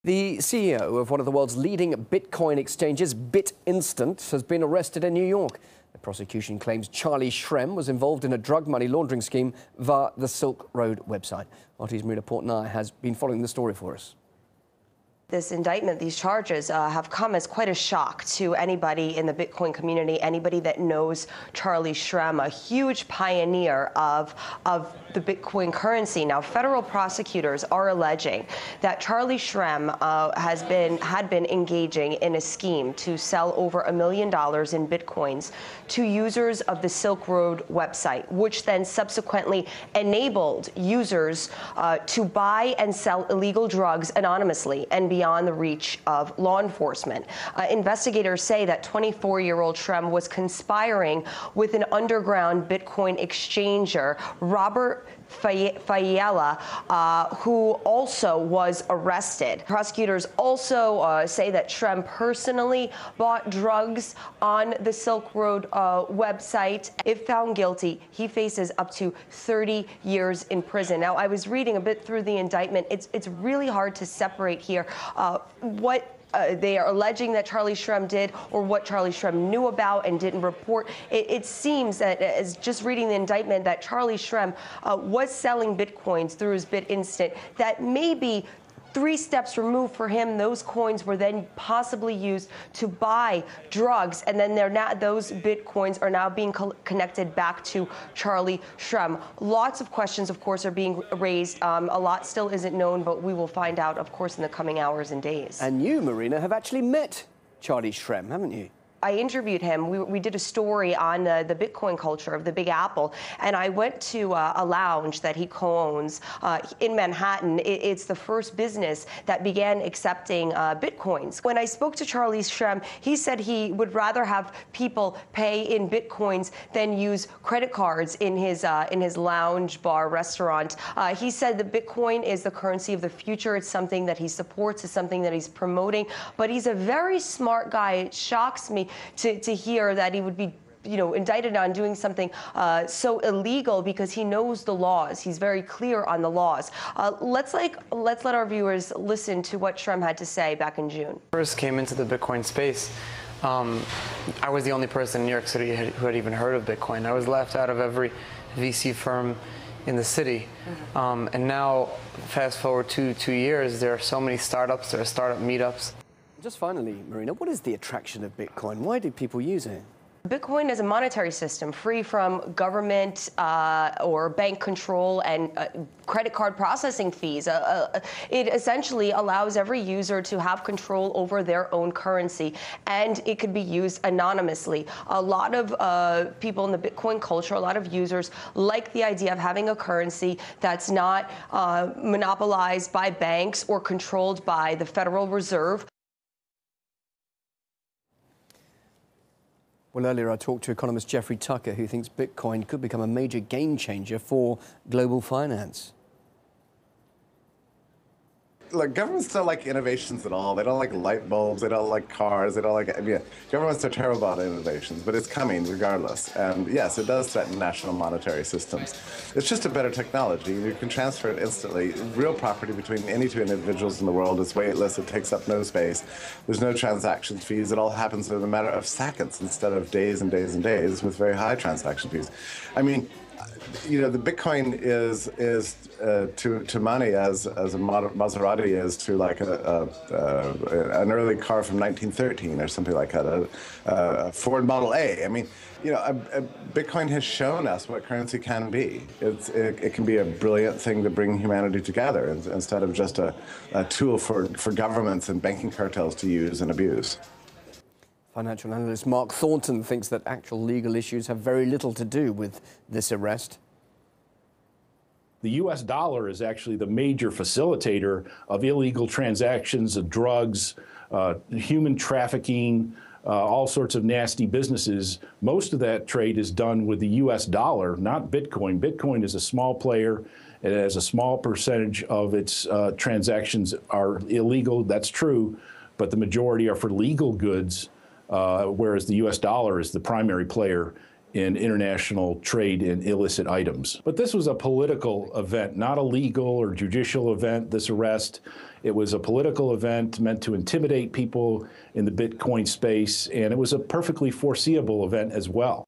The CEO of one of the world's leading Bitcoin exchanges, BitInstant, has been arrested in New York. The prosecution claims Charlie Shrem was involved in a drug money laundering scheme via the Silk Road website. RT's Marina Portnoy has been following the story for us. This indictment, these charges, have come as quite a shock to anybody in the Bitcoin community, anybody that knows Charlie Shrem, a huge pioneer of the Bitcoin currency. Now, federal prosecutors are alleging that Charlie Shrem had been engaging in a scheme to sell over $1 million in Bitcoins to users of the Silk Road website, which then subsequently enabled users to buy and sell illegal drugs anonymously and beyond the reach of law enforcement. Investigators say that 24-year-old Shrem was conspiring with an underground Bitcoin exchanger, Robert Fayella, who also was arrested. Prosecutors also say that Shrem personally bought drugs on the Silk Road website. If found guilty, he faces up to 30 years in prison. Now, I was reading a bit through the indictment. It's really hard to separate here what they are alleging that Charlie Shrem did or what Charlie Shrem knew about and didn't report. It seems that, as just reading the indictment, that Charlie Shrem was selling Bitcoins through his BitInstant, that maybe 3 steps removed for him, those coins were then possibly used to buy drugs, and then those Bitcoins are now being connected back to Charlie Shrem. Lots of questions, of course, are being raised. A lot still isn't known, but we will find out, of course, in the coming hours and days. And you, Marina, have actually met Charlie Shrem, haven't you? I interviewed him. We did a story on the Bitcoin culture of the Big Apple, and I went to a lounge that he co-owns in Manhattan. It's the first business that began accepting Bitcoins. When I spoke to Charlie Shrem, he said he would rather have people pay in Bitcoins than use credit cards in his lounge, bar, restaurant. He said that Bitcoin is the currency of the future. It's something that he supports. It's something that he's promoting. But he's a very smart guy. It shocks me to hear that he would be indicted on doing something so illegal, because he knows the laws. He's very clear on the laws. Let's let our viewers listen to what Shrem had to say back in June. First came into the Bitcoin space, I was the only person in New York City who had even heard of Bitcoin. I was left out of every VC firm in the city. And now, fast forward two years, there are so many startups, there are startup meetups. Just finally, Marina, what is the attraction of Bitcoin? Why do people use it? Bitcoin is a monetary system free from government or bank control and credit card processing fees. It essentially allows every user to have control over their own currency, and it could be used anonymously. A lot of people in the Bitcoin culture, a lot of users like the idea of having a currency that's not monopolized by banks or controlled by the Federal Reserve. Well, earlier I talked to economist Jeffrey Tucker, who thinks Bitcoin could become a major game changer for global finance. Look, governments don't like innovations at all. They don't like light bulbs. They don't like cars. They don't like, governments are terrible about innovations, but it's coming regardless. And yes, it does threaten national monetary systems. It's just a better technology. You can transfer it instantly. Real property between any 2 individuals in the world is weightless. It takes up no space. There's no transaction fees. It all happens in a matter of seconds instead of days and days and days with very high transaction fees. I mean, the Bitcoin is to money as a Maserati is to like an early car from 1913 or something like that, a Ford Model A. I mean, Bitcoin has shown us what currency can be. It can be a brilliant thing to bring humanity together instead of just a tool for governments and banking cartels to use and abuse. Financial analyst Mark Thornton thinks that actual legal issues have very little to do with this arrest. The U.S. dollar is actually the major facilitator of illegal transactions of drugs, human trafficking, all sorts of nasty businesses. Most of that trade is done with the U.S. dollar, not Bitcoin. Bitcoin is a small player. It has a small percentage of its transactions are illegal. That's true, but the majority are for legal goods. Whereas the U.S. dollar is the primary player in international trade in illicit items. But this was a political event, not a legal or judicial event, this arrest. It was a political event meant to intimidate people in the Bitcoin space, and it was a perfectly foreseeable event as well.